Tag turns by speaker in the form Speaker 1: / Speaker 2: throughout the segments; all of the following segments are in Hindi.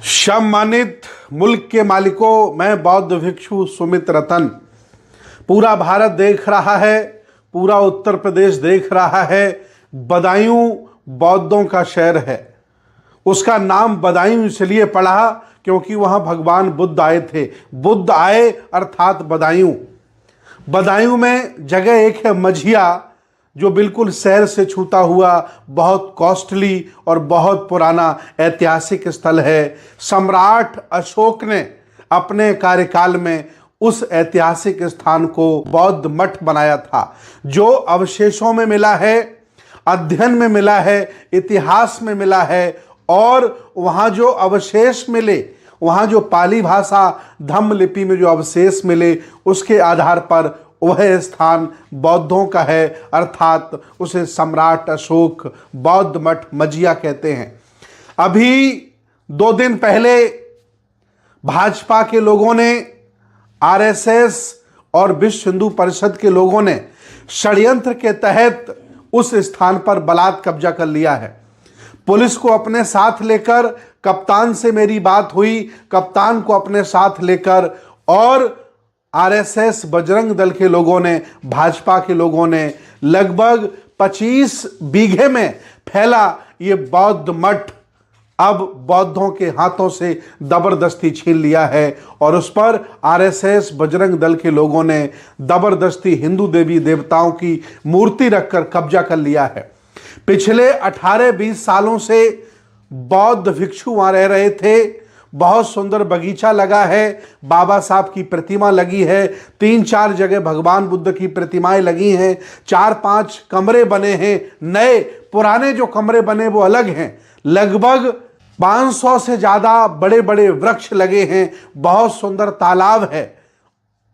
Speaker 1: सम्मानित मुल्क के मालिकों, मैं बौद्ध भिक्षु सुमित रतन। पूरा भारत देख रहा है, पूरा उत्तर प्रदेश देख रहा है। बदायूं बौद्धों का शहर है। उसका नाम बदायूं इसलिए पड़ा क्योंकि वहां भगवान बुद्ध आए थे। बुद्ध आए अर्थात बदायूं। बदायूं में जगह एक है मझिया, जो बिल्कुल शहर से छूटा हुआ बहुत कॉस्टली और बहुत पुराना ऐतिहासिक स्थल है। सम्राट अशोक ने अपने कार्यकाल में उस ऐतिहासिक स्थान को बौद्ध मठ बनाया था। जो अवशेषों में मिला है, अध्ययन में मिला है, इतिहास में मिला है, और वहाँ जो अवशेष मिले, वहाँ जो पाली भाषा धम्म लिपि में जो अवशेष मिले, उसके आधार पर वह स्थान बौद्धों का है, अर्थात उसे सम्राट अशोक बौद्ध मठ मझिया कहते हैं। अभी 2 दिन पहले भाजपा के लोगों ने, आरएसएस और विश्व हिंदू परिषद के लोगों ने षड्यंत्र के तहत उस स्थान पर बलात् कब्जा कर लिया है। पुलिस को अपने साथ लेकर, कप्तान से मेरी बात हुई, कप्तान को अपने साथ लेकर, और आरएसएस बजरंग दल के लोगों ने, भाजपा के लोगों ने लगभग 25 बीघे में फैला ये बौद्ध मठ अब बौद्धों के हाथों से जबरदस्ती छीन लिया है। और उस पर आरएसएस बजरंग दल के लोगों ने जबरदस्ती हिंदू देवी देवताओं की मूर्ति रखकर कब्जा कर लिया है। पिछले 18-20 सालों से बौद्ध भिक्षु वहां रह रहे थे। बहुत सुंदर बगीचा लगा है, बाबा साहब की प्रतिमा लगी है, 3-4 जगह भगवान बुद्ध की प्रतिमाएं लगी हैं, 4-5 कमरे बने हैं नए। पुराने जो कमरे बने वो अलग हैं। लगभग 500 से ज़्यादा बड़े बड़े वृक्ष लगे हैं। बहुत सुंदर तालाब है।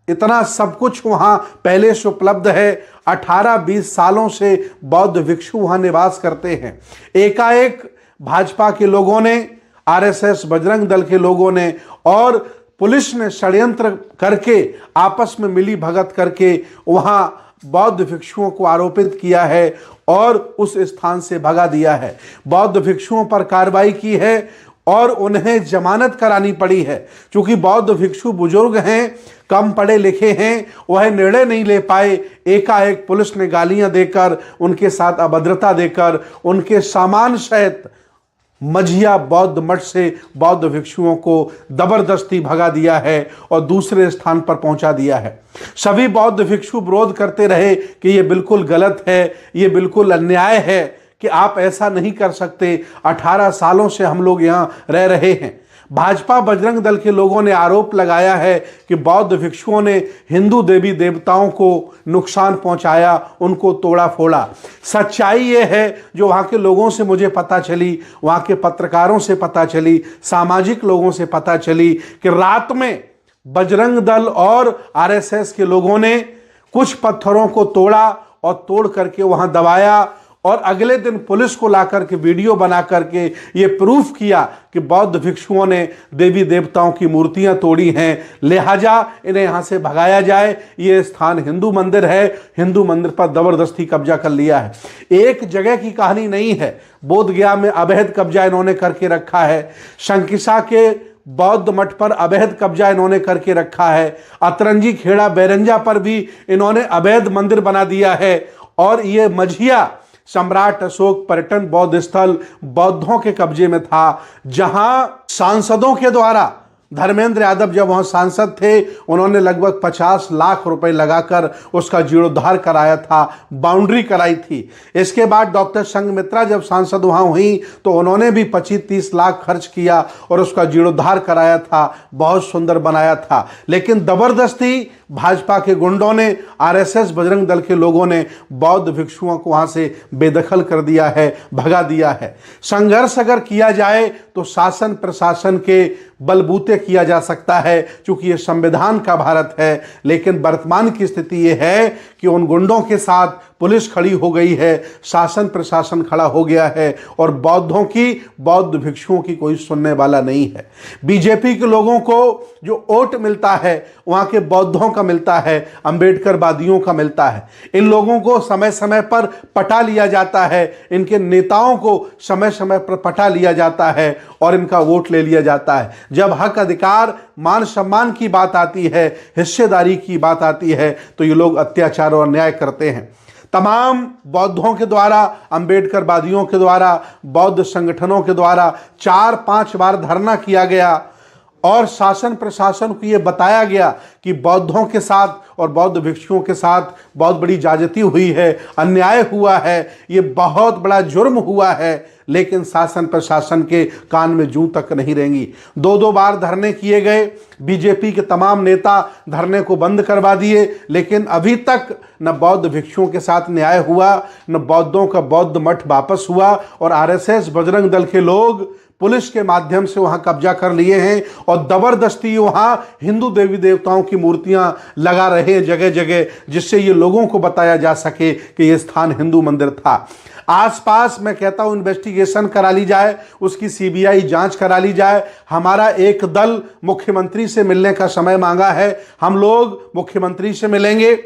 Speaker 1: इतना सब कुछ वहाँ पहले से उपलब्ध है। 18-20 सालों से बौद्ध भिक्षु वहाँ निवास करते हैं। एकाएक भाजपा के लोगों ने, आरएसएस बजरंग दल के लोगों ने और पुलिस ने षड्यंत्र करके, आपस में मिली भगत करके वहां बौद्ध भिक्षुओं को आरोपित किया है और उस स्थान से भगा दिया है। बौद्ध भिक्षुओं पर कार्रवाई की है और उन्हें जमानत करानी पड़ी है। क्योंकि बौद्ध भिक्षु बुजुर्ग हैं, कम पढ़े लिखे हैं, वह निर्णय नहीं ले पाए। एकाएक पुलिस ने गालियां देकर, उनके साथ अभद्रता देकर, उनके सामान सहित मझिया बौद्ध मठ से बौद्ध भिक्षुओं को जबरदस्ती भगा दिया है और दूसरे स्थान पर पहुंचा दिया है। सभी बौद्ध भिक्षु विरोध करते रहे कि यह बिल्कुल गलत है, यह बिल्कुल अन्याय है, कि आप ऐसा नहीं कर सकते। 18 सालों से हम लोग यहाँ रह रहे हैं। भाजपा बजरंग दल के लोगों ने आरोप लगाया है कि बौद्ध भिक्षुओं ने हिंदू देवी देवताओं को नुकसान पहुंचाया, उनको तोड़ा फोड़ा। सच्चाई ये है जो वहाँ के लोगों से मुझे पता चली, वहाँ के पत्रकारों से पता चली, सामाजिक लोगों से पता चली कि रात में बजरंग दल और आरएसएस के लोगों ने कुछ पत्थरों को तोड़ा और तोड़ करके वहाँ दबाया, और अगले दिन पुलिस को ला करके वीडियो बना करके ये प्रूफ किया कि बौद्ध भिक्षुओं ने देवी देवताओं की मूर्तियां तोड़ी हैं, लिहाजा इन्हें यहाँ से भगाया जाए। ये स्थान हिंदू मंदिर है, हिंदू मंदिर पर जबरदस्ती कब्जा कर लिया है। एक जगह की कहानी नहीं है। बोधगया में अवैध कब्जा इन्होंने करके रखा है। शंकिसा के बौद्ध मठ पर अवैध कब्जा इन्होंने करके रखा है। अतरंजी खेड़ा बैरंजा पर भी इन्होंने अवैध मंदिर बना दिया है। और ये मझिया सम्राट अशोक पर्यटन बौद्ध स्थल बौद्धों के कब्जे में था, जहां सांसदों के द्वारा, धर्मेंद्र यादव जब वहां सांसद थे, उन्होंने लगभग 50 लाख रुपए लगाकर उसका जीर्णोद्धार कराया था, बाउंड्री कराई थी। इसके बाद डॉक्टर संघमित्रा जब सांसद वहां हुई तो उन्होंने भी 25-30 लाख खर्च किया और उसका जीर्णोद्धार कराया था, बहुत सुंदर बनाया था। लेकिन जबरदस्ती भाजपा के गुंडों ने, आरएसएस बजरंग दल के लोगों ने बौद्ध भिक्षुओं को वहां से बेदखल कर दिया है, भगा दिया है। संघर्ष अगर किया जाए तो शासन प्रशासन के बलबूते किया जा सकता है, क्योंकि ये संविधान का भारत है। लेकिन वर्तमान की स्थिति ये है कि उन गुंडों के साथ पुलिस खड़ी हो गई है, शासन प्रशासन खड़ा हो गया है और बौद्धों की, बौद्ध भिक्षुओं की कोई सुनने वाला नहीं है। बीजेपी के लोगों को जो वोट मिलता है वहां के बौद्धों का मिलता है, अंबेडकरवादियों का मिलता है। इन लोगों को समय समय पर पटा लिया जाता है, इनके नेताओं को समय समय पर पटा लिया जाता है और इनका वोट ले लिया जाता है। जब हक, अधिकार, मान सम्मान की बात आती है, हिस्सेदारी की बात आती है, तो ये लोग अत्याचार और अन्याय करते हैं। तमाम बौद्धों के द्वारा, अंबेडकरवादियों के द्वारा, बौद्ध संगठनों के द्वारा 4-5 बार धरना किया गया और शासन प्रशासन को यह बताया गया कि बौद्धों के साथ और बौद्ध भिक्षुओं के साथ बहुत बड़ी ज्यादती हुई है, अन्याय हुआ है, ये बहुत बड़ा जुर्म हुआ है, लेकिन शासन प्रशासन के कान में जूं तक नहीं रेंगी। 2-2 बार धरने किए गए, बीजेपी के तमाम नेता धरने को बंद करवा दिए, लेकिन अभी तक न बौद्ध भिक्षुओं के साथ न्याय हुआ, न बौद्धों का बौद्ध मठ वापस हुआ और आरएसएस, बजरंग दल के लोग पुलिस के माध्यम से वहां कब्जा कर लिए हैं और जबरदस्ती वहां हिंदू देवी देवताओं की मूर्तियां लगा रहे हैं जगह जगह, जिससे ये लोगों को बताया जा सके कि यह स्थान हिंदू मंदिर था। आसपास मैं कहता हूं इन्वेस्टिगेशन करा ली जाए, उसकी सीबीआई जांच करा ली जाए। हमारा एक दल मुख्यमंत्री से मिलने का समय मांगा है, हम लोग मुख्यमंत्री से मिलेंगे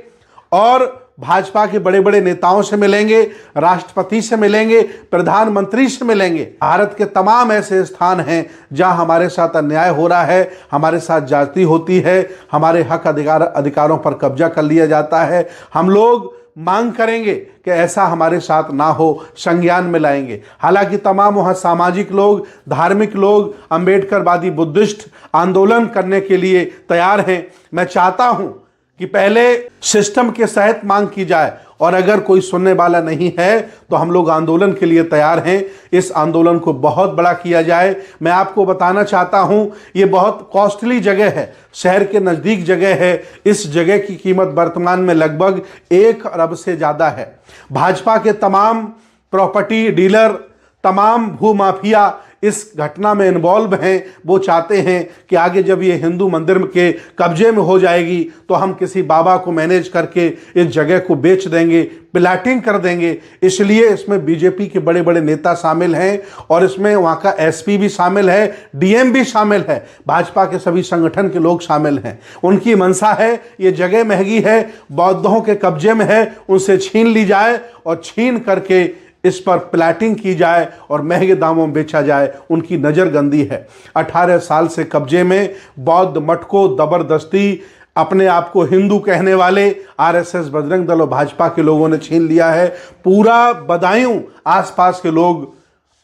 Speaker 1: और भाजपा के बड़े बड़े नेताओं से मिलेंगे, राष्ट्रपति से मिलेंगे, प्रधानमंत्री से मिलेंगे। भारत के तमाम ऐसे स्थान हैं जहां हमारे साथ अन्याय हो रहा है, हमारे साथ जाति होती है, हमारे हक अधिकारों पर कब्जा कर लिया जाता है। हम लोग मांग करेंगे कि ऐसा हमारे साथ ना हो, संज्ञान में लाएंगे। हालांकि तमाम वहाँ सामाजिक लोग, धार्मिक लोग, अंबेडकरवादी, बुद्धिस्ट आंदोलन करने के लिए तैयार हैं। मैं चाहता हूं कि पहले सिस्टम के तहत मांग की जाए और अगर कोई सुनने वाला नहीं है तो हम लोग आंदोलन के लिए तैयार हैं। इस आंदोलन को बहुत बड़ा किया जाए। मैं आपको बताना चाहता हूं, ये बहुत कॉस्टली जगह है, शहर के नज़दीक जगह है। इस जगह की कीमत वर्तमान में लगभग 1 अरब से ज़्यादा है। भाजपा के तमाम प्रॉपर्टी डीलर, तमाम भूमाफिया इस घटना में इन्वॉल्व हैं। वो चाहते हैं कि आगे जब ये हिंदू मंदिर के कब्जे में हो जाएगी तो हम किसी बाबा को मैनेज करके इस जगह को बेच देंगे, प्लाटिंग कर देंगे। इसलिए इसमें बीजेपी के बड़े बड़े नेता शामिल हैं और इसमें वहाँ का एसपी भी शामिल है, डीएम भी शामिल है, भाजपा के सभी संगठन के लोग शामिल हैं। उनकी मंशा है ये जगह महंगी है, बौद्धों के कब्जे में है, उनसे छीन ली जाए और छीन करके इस पर प्लाटिंग की जाए और महंगे दामों में बेचा जाए। उनकी नज़रगंदी है। 18 साल से कब्जे में बौद्ध मठ को जबरदस्ती अपने आप को हिंदू कहने वाले आरएसएस, बजरंग दल और भाजपा के लोगों ने छीन लिया है। पूरा बदायूं आसपास के लोग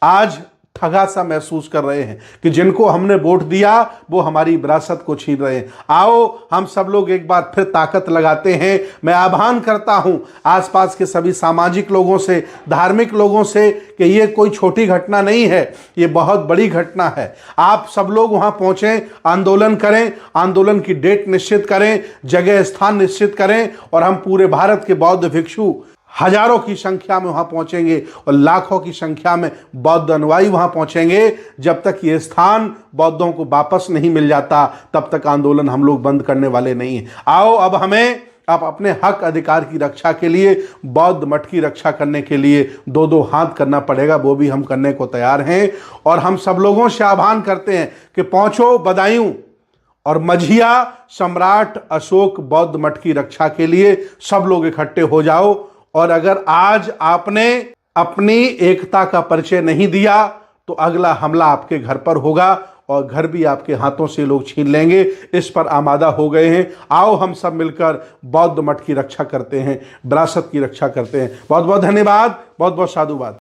Speaker 1: आज ठगा सा महसूस कर रहे हैं कि जिनको हमने वोट दिया वो हमारी विरासत को छीन रहे हैं। आओ हम सब लोग एक बार फिर ताकत लगाते हैं। मैं आह्वान करता हूं आसपास के सभी सामाजिक लोगों से, धार्मिक लोगों से कि ये कोई छोटी घटना नहीं है, ये बहुत बड़ी घटना है। आप सब लोग वहां पहुंचें, आंदोलन करें, आंदोलन की डेट निश्चित करें, जगह स्थान निश्चित करें और हम पूरे भारत के बौद्ध भिक्षु हजारों की संख्या में वहां पहुंचेंगे और लाखों की संख्या में बौद्ध अनुयायी वहां पहुंचेंगे। जब तक ये स्थान बौद्धों को वापस नहीं मिल जाता तब तक आंदोलन हम लोग बंद करने वाले नहीं हैं। आओ अब हमें अपने हक अधिकार की रक्षा के लिए, बौद्ध मठ की रक्षा करने के लिए 2-2 हाथ करना पड़ेगा। वो भी हम करने को तैयार हैं और हम सब लोगों से आह्वान करते हैं कि पहुंचो बदायूं और मझिया सम्राट अशोक बौद्ध मठ की रक्षा के लिए सब लोग इकट्ठे हो जाओ। और अगर आज आपने अपनी एकता का परिचय नहीं दिया तो अगला हमला आपके घर पर होगा और घर भी आपके हाथों से लोग छीन लेंगे। इस पर आमादा हो गए हैं। आओ हम सब मिलकर बौद्ध मठ की रक्षा करते हैं, विरासत की रक्षा करते हैं। बहुत बहुत धन्यवाद, बहुत बहुत साधुवाद।